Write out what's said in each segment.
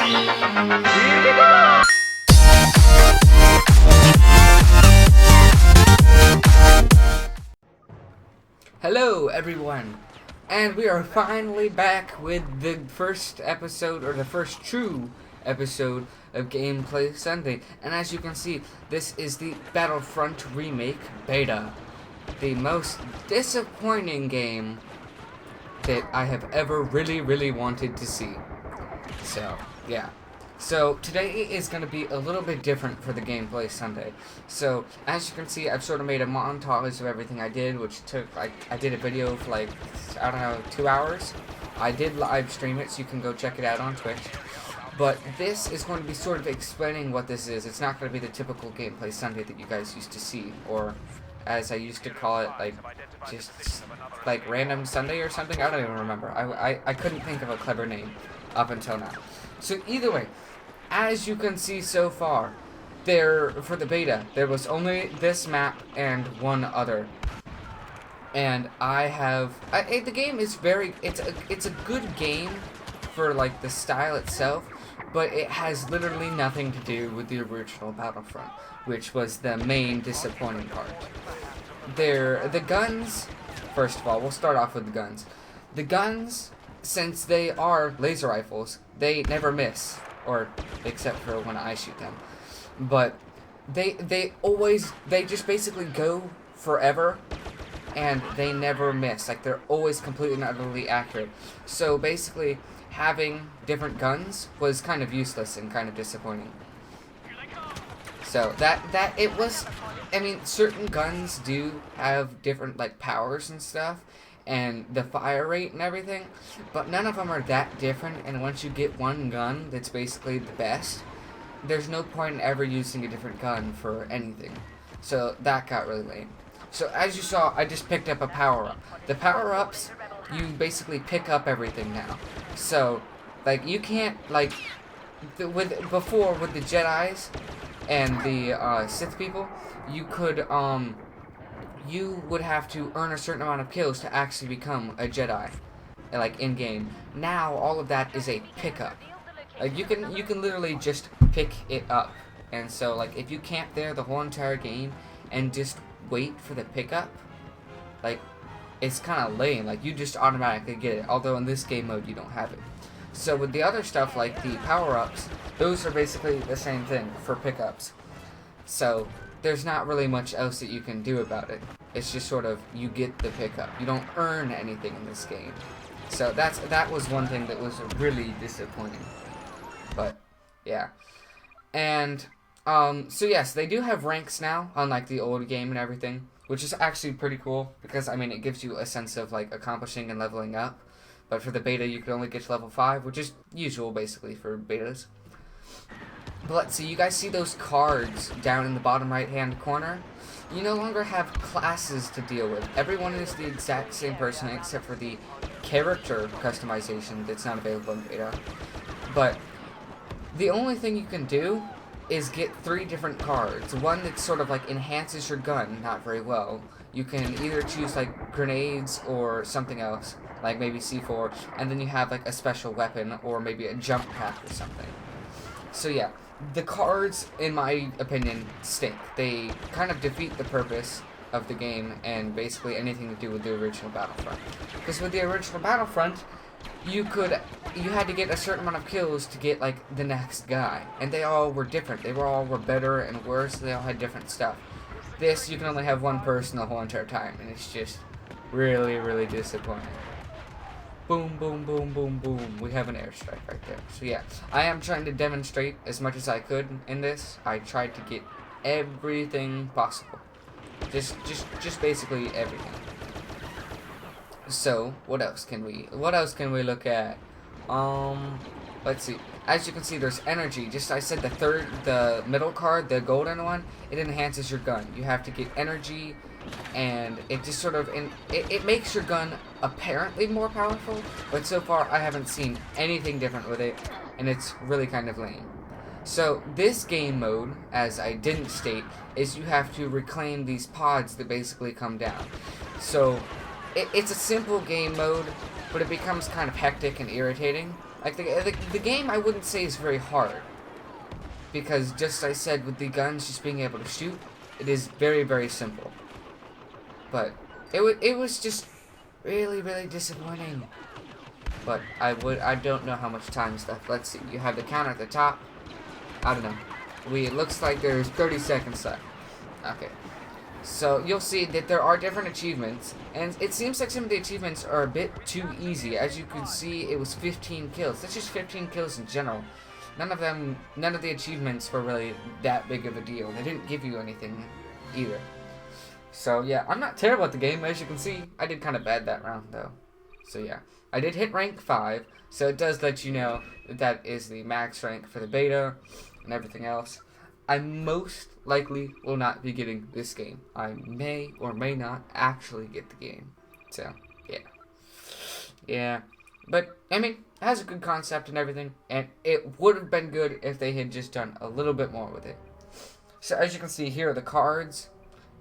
Hello everyone, and we are finally back with the first episode, or the first true episode of Gameplay Sunday. And as you can see, this is the Battlefront Remake Beta. The most disappointing game that I have ever really wanted to see. So, yeah. So, today is going to be a little bit different for the Gameplay Sunday. So, as you can see, I've sort of made a montage of everything I did, which took, I did a video for like, I don't know, 2 hours. I did live stream it, so you can go check it out on Twitch. But this is going to be sort of explaining what this is. It's not going to be the typical Gameplay Sunday that you guys used to see, or as I used to call it, like, just, like, Random Sunday or something? I don't even remember. I couldn't think of a clever name up until now. So, either way, as you can see so far, for the beta, there was only this map and one other. And the game is it's a good game for, like, the style itself, but it has literally nothing to do with the original Battlefront, which was the main disappointing part. The guns, first of all, we'll start off with the guns. The guns, since they are laser rifles, they never miss, or except for when I shoot them. But they just basically go forever, and they never miss. Like, they're always completely and utterly accurate. So basically, having different guns was kind of useless and kind of disappointing. So it was, I mean, certain guns do have different, like, powers and stuff, and the fire rate and everything, but none of them are that different. And once you get one gun that's basically the best, there's no point in ever using a different gun for anything. So that got really lame. So as you saw, I just picked up a power-up. The power-ups, you basically pick up everything now. So, like, you can't, like, before with the Jedis and the Sith people, you would have to earn a certain amount of kills to actually become a Jedi, like, in game. Now all of that is a pickup. Like, you can literally just pick it up. And so, like, if you camp there the whole entire game and just wait for the pickup, like, it's kind of lame. Like, you just automatically get it, although in this game mode you don't have it. So with the other stuff, like the power-ups, those are basically the same thing for pickups. So there's not really much else that you can do about it. It's just sort of, you get the pickup. You don't earn anything in this game. So that was one thing that was really disappointing. But yeah. And so yes, they do have ranks now, unlike the old game and everything, which is actually pretty cool, because, I mean, it gives you a sense of, like, accomplishing and leveling up. But for the beta, you can only get to level 5, which is usual, basically, for betas. But let's see, you guys see those cards down in the bottom right-hand corner? You no longer have classes to deal with. Everyone is the exact same person, except for the character customization that's not available in beta. But the only thing you can do is get 3 different cards. One that sort of, like, enhances your gun, not very well. You can either choose, like, grenades or something else, like maybe C4, and then you have, like, a special weapon or maybe a jump pack or something. So yeah, the cards, in my opinion, stink. They kind of defeat the purpose of the game and basically anything to do with the original Battlefront. Because with the original Battlefront, you had to get a certain amount of kills to get, like, the next guy. And they all were different. They all were better and worse. They all had different stuff. This, you can only have one person the whole entire time. And it's just really disappointing. Boom, boom, boom, boom, boom. We have an airstrike right there. So yeah, I am trying to demonstrate as much as I could in this. I tried to get everything possible. Just basically everything. So, what else can we look at? Let's see. As you can see, there's energy. Just, I said the middle card, the golden one, it enhances your gun. You have to get energy, and it just sort of, it makes your gun apparently more powerful, but so far I haven't seen anything different with it, and it's really kind of lame. So, this game mode, as I didn't state, is you have to reclaim these pods that basically come down. So, it's a simple game mode, but it becomes kind of hectic and irritating. Like, the game, I wouldn't say is very hard. Because, just as I said, with the guns just being able to shoot, it is very, very simple. But, it was just really, really disappointing. But, I don't know how much time is left. Let's see, you have the counter at the top. I don't know. It looks like there's 30 seconds left. Okay. So, you'll see that there are different achievements, and it seems like some of the achievements are a bit too easy. As you can see, it was 15 kills. That's just 15 kills in general. None of the achievements were really that big of a deal. They didn't give you anything either. So, yeah, I'm not terrible at the game. As you can see, I did kind of bad that round, though. So, yeah. I did hit rank 5, so it does let you know that that is the max rank for the beta and everything else. I most likely will not be getting this game. I may or may not actually get the game. So, yeah. Yeah. But, I mean, it has a good concept and everything, and it would have been good if they had just done a little bit more with it. So, as you can see, here are the cards.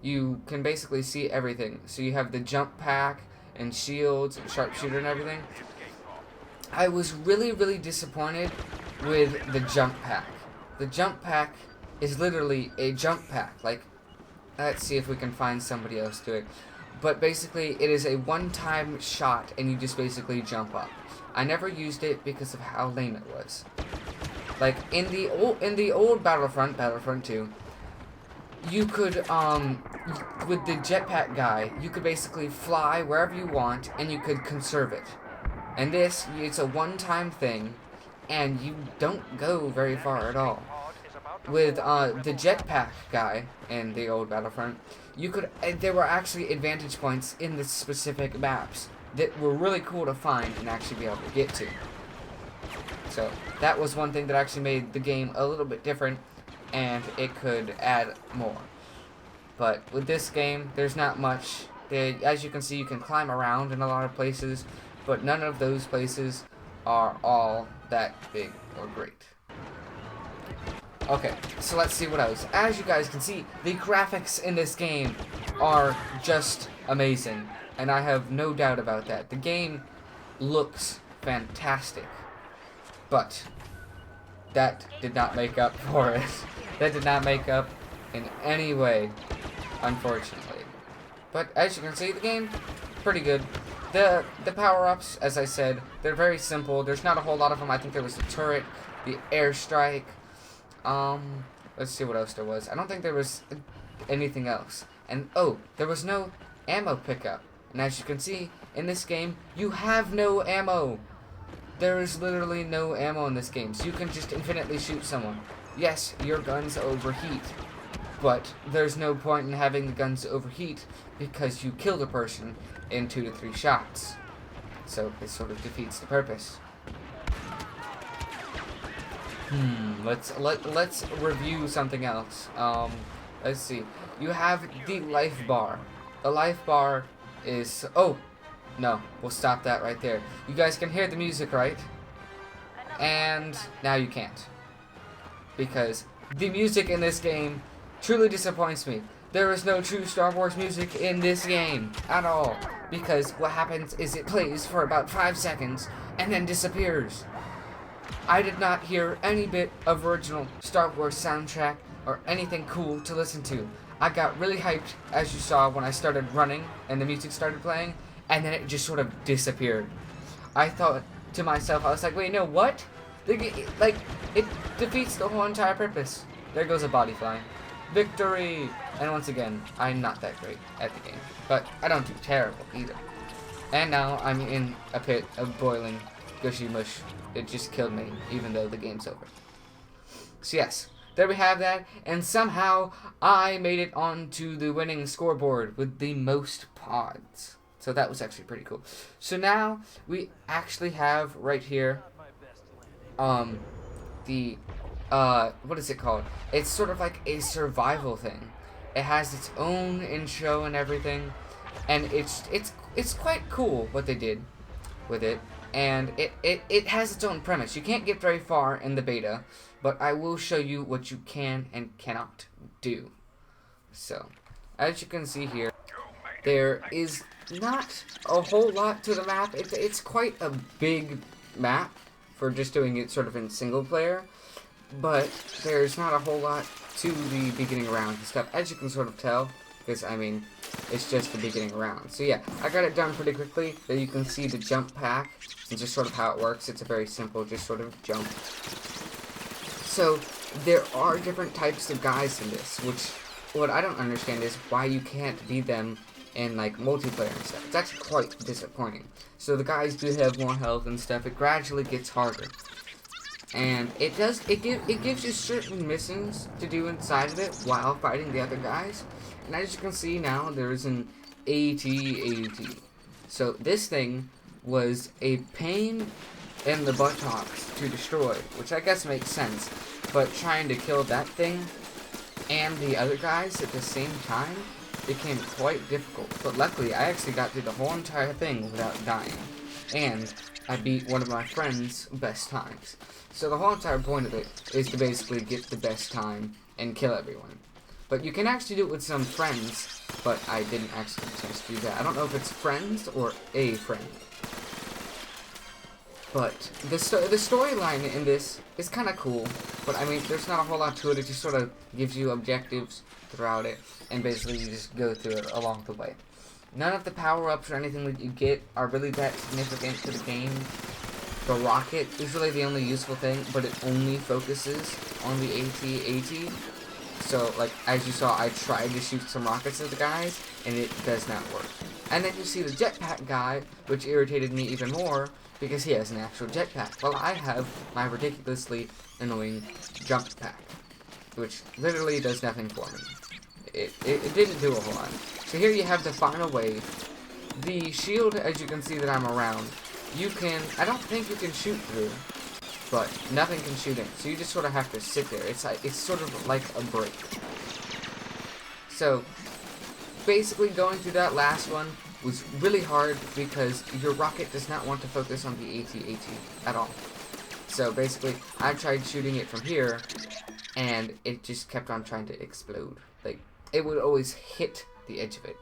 You can basically see everything. So, you have the jump pack, and shields, and sharpshooter, and everything. I was really, really disappointed with the jump pack. The jump pack is literally a jump pack. Like, let's see if we can find somebody else to it. But basically, it is a one-time shot, and you just basically jump up. I never used it because of how lame it was. Like, in the old Battlefront 2, you could, with the jetpack guy, you could basically fly wherever you want, and you could conserve it. And this, it's a one-time thing, and you don't go very far at all. With the jetpack guy in the old Battlefront, there were actually advantage points in the specific maps that were really cool to find and actually be able to get to. So that was one thing that actually made the game a little bit different, and it could add more. But with this game, there's not much. As you can see, you can climb around in a lot of places, but none of those places are all that big or great. Okay, so let's see what else. As you guys can see, the graphics in this game are just amazing, and I have no doubt about that. The game looks fantastic, but that did not make up for it. That did not make up in any way, unfortunately. But as you can see, the game, pretty good. The power-ups, as I said, they're very simple. There's not a whole lot of them. I think there was the turret, the airstrike. Let's see what else there was. I don't think there was anything else. And, oh, there was no ammo pickup. And as you can see, in this game, you have no ammo. There is literally no ammo in this game, so you can just infinitely shoot someone. Yes, your guns overheat, but there's no point in having the guns overheat because you killed a person in 2 to 3 shots. So it sort of defeats the purpose. Let's review something else. Let's see. You have the life bar. The life bar is... Oh, no. We'll stop that right there. You guys can hear the music, right? And now you can't. Because the music in this game truly disappoints me. There is no true Star Wars music in this game at all. Because what happens is it plays for about 5 seconds and then disappears. I did not hear any bit of original Star Wars soundtrack or anything cool to listen to. I got really hyped, as you saw, when I started running and the music started playing, and then it just sort of disappeared. I thought to myself, I was like, wait, no, what? Like, it defeats the whole entire purpose. There goes a body flying. Victory! And once again, I'm not that great at the game, but I don't do terrible either. And now I'm in a pit of boiling gushy mush. It just killed me, even though the game's over. So yes, there we have that, and somehow I made it onto the winning scoreboard with the most pods. So that was actually pretty cool. So now we actually have right here the what is it called? It's sort of like a survival thing. It has its own intro and everything, and it's quite cool what they did with it. And it has its own premise. You can't get very far in the beta, but I will show you what you can and cannot do. So, as you can see here, there is not a whole lot to the map. It's quite a big map, for just doing it sort of in single player, but there's not a whole lot to the beginning round and stuff, as you can sort of tell, because, I mean, it's just the beginning round. So yeah, I got it done pretty quickly. There you can see the jump pack, and just sort of how it works. It's a very simple, just sort of jump. So, there are different types of guys in this, which, what I don't understand is why you can't beat them in, like, multiplayer and stuff. It's actually quite disappointing. So the guys do have more health and stuff. It gradually gets harder. And it gives you certain missions to do inside of it while fighting the other guys. And as you can see now, there is an AT-AT. So this thing was a pain in the buttocks to destroy, which I guess makes sense. But trying to kill that thing and the other guys at the same time became quite difficult. But luckily, I actually got through the whole entire thing without dying. And I beat one of my friend's best times. So the whole entire point of it is to basically get the best time and kill everyone. But you can actually do it with some friends, but I didn't actually get a chance to do that. I don't know if it's friends or a friend. But the storyline in this is kind of cool, but I mean, there's not a whole lot to it. It just sort of gives you objectives throughout it, and basically you just go through it along the way. None of the power-ups or anything that you get are really that significant to the game. The rocket is really the only useful thing, but it only focuses on the AT-AT. So, like, as you saw, I tried to shoot some rockets at the guys, and it does not work. And then you see the jetpack guy, which irritated me even more, because he has an actual jetpack, while I have my ridiculously annoying jump pack, which literally does nothing for me. It didn't do a whole lot. So here you have the final wave. The shield, as you can see that I'm around, I don't think you can shoot through, but nothing can shoot in. So you just sort of have to sit there. It's sort of like a break. So basically going through that last one was really hard because your rocket does not want to focus on the AT-AT at all. So basically, I tried shooting it from here, and it just kept on trying to explode. Like, it would always hit the edge of it.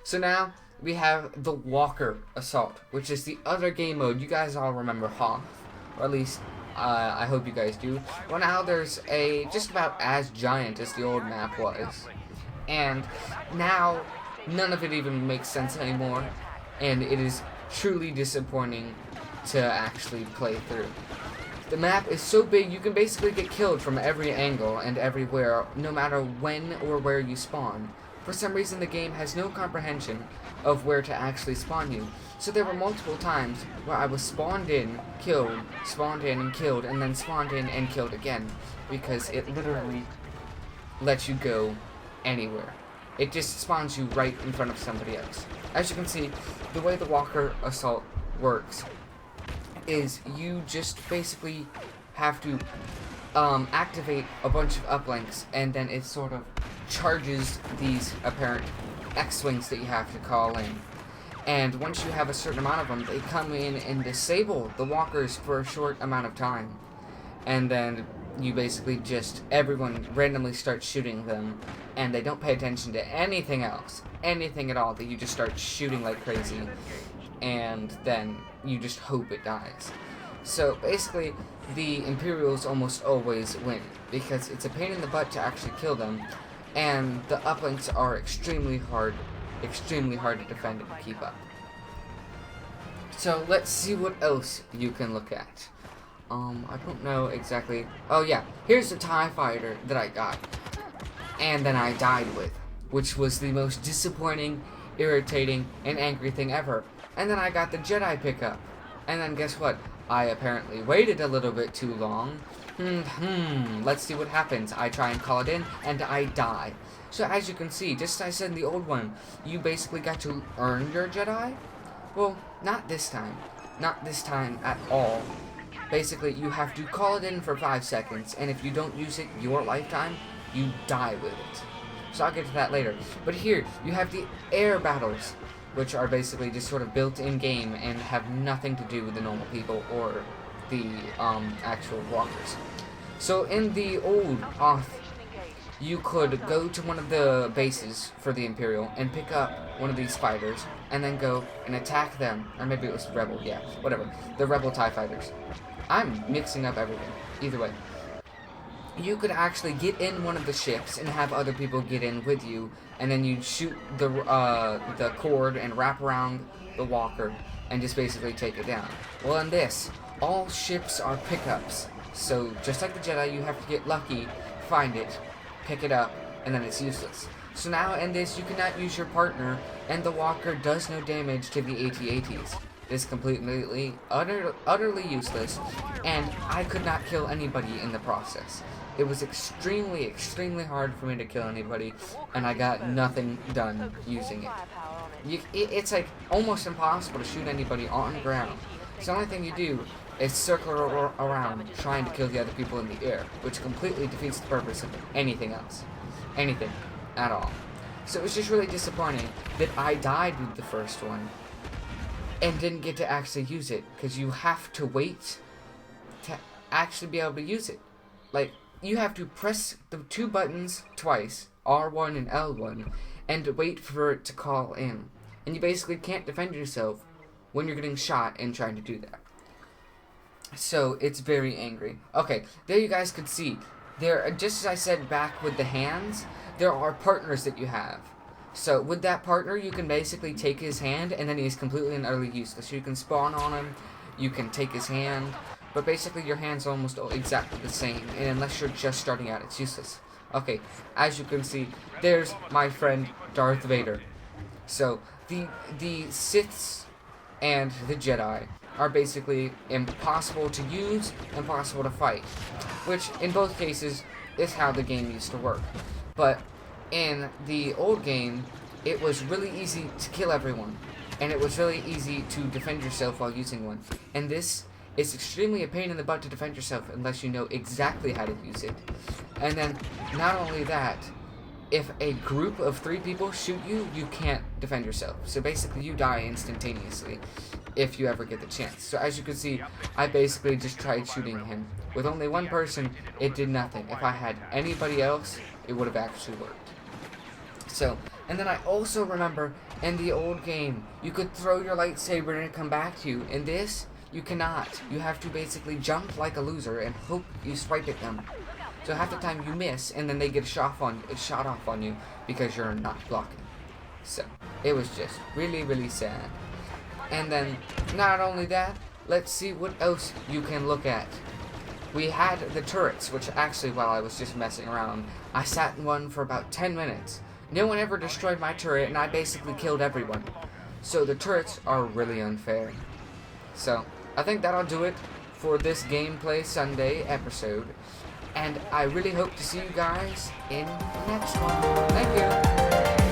So now, we have the Walker Assault, which is the other game mode. You guys all remember Hoth, or at least, I hope you guys do. Well, now there's a just about as giant as the old map was. And now, none of it even makes sense anymore, and it is truly disappointing to actually play through. The map is so big, you can basically get killed from every angle and everywhere, no matter when or where you spawn. For some reason, the game has no comprehension of where to actually spawn you. So there were multiple times where I was spawned in, killed, spawned in and killed, and then spawned in and killed again, because it literally lets you go anywhere. It just spawns you right in front of somebody else. As you can see, the way the Walker Assault works is you just basically have to activate a bunch of uplinks, and then it sort of charges these apparent X-Wings that you have to call in. And once you have a certain amount of them, they come in and disable the walkers for a short amount of time. And then you basically just, everyone randomly starts shooting them, and they don't pay attention to anything else, anything at all, that you just start shooting like crazy, and then you just hope it dies. So basically, the Imperials almost always win, because it's a pain in the butt to actually kill them, and the uplinks are extremely hard to defend and keep up. So let's see what else you can look at. I don't know exactly. Oh yeah, here's the TIE fighter that I got, and then I died with, which was the most disappointing, irritating, and angry thing ever. And then I got the Jedi pickup, and then guess what? I apparently waited a little bit too long. Let's see what happens. I try and call it in, and I die. So as you can see, just as I said in the old one, you basically got to earn your Jedi. Well, not this time. Not this time at all. Basically, you have to call it in for 5 seconds, and if you don't use it your lifetime, you die with it. So I'll get to that later. But here, you have the air battles, which are basically just sort of built in-game and have nothing to do with the normal people or the actual walkers. So in the old Hoth, you could go to one of the bases for the Imperial and pick up one of these fighters and then go and attack them. Or maybe it was Rebel, yeah, whatever. The Rebel TIE fighters. I'm mixing up everything. Either way. You could actually get in one of the ships and have other people get in with you, and then you shoot the cord and wrap around the walker and just basically take it down. Well, in this, all ships are pickups. So just like the Jedi, you have to get lucky, find it, pick it up, and then it's useless. So now in this, you cannot use your partner, and the walker does no damage to the AT-ATs. It is completely, utterly useless, and I could not kill anybody in the process. It was extremely hard for me to kill anybody, and I got nothing done using it. It's like almost impossible to shoot anybody on the ground. So the only thing you do is circle around trying to kill the other people in the air, which completely defeats the purpose of anything else. Anything at all. So it was just really disappointing that I died with the first one and didn't get to actually use it, because you have to wait to actually be able to use it. Like, you have to press the two buttons twice, R1 and L1, and wait for it to call in. And you basically can't defend yourself when you're getting shot and trying to do that. So, it's very angry. Okay, there you guys could see. There, just as I said back with the hands, there are partners that you have. So, with that partner, you can basically take his hand, and then he's completely and utterly useless. You can spawn on him, you can take his hand, but basically your hand's almost exactly the same, and unless you're just starting out, it's useless. Okay, as you can see, there's my friend Darth Vader. So, the Siths and the Jedi are basically impossible to use, impossible to fight, which in both cases is how the game used to work. But in the old game, it was really easy to kill everyone, and it was really easy to defend yourself while using one. And this is extremely a pain in the butt to defend yourself unless you know exactly how to use it. And then, not only that, if a group of 3 people shoot you, you can't defend yourself. So basically, you die instantaneously if you ever get the chance. So as you can see, I basically just tried shooting him. With only one person, it did nothing. If I had anybody else, it would have actually worked. So, and then I also remember in the old game, you could throw your lightsaber and it come back to you. In this, you cannot. You have to basically jump like a loser and hope you swipe at them. So half the time you miss, and then they get shot off on you because you're not blocking. So, it was just really sad. And then, not only that, let's see what else you can look at. We had the turrets, which actually, while I was just messing around, I sat in one for about 10 minutes. No one ever destroyed my turret, and I basically killed everyone. So the turrets are really unfair. So, I think that'll do it for this Gameplay Sunday episode. And I really hope to see you guys in the next one. Thank you.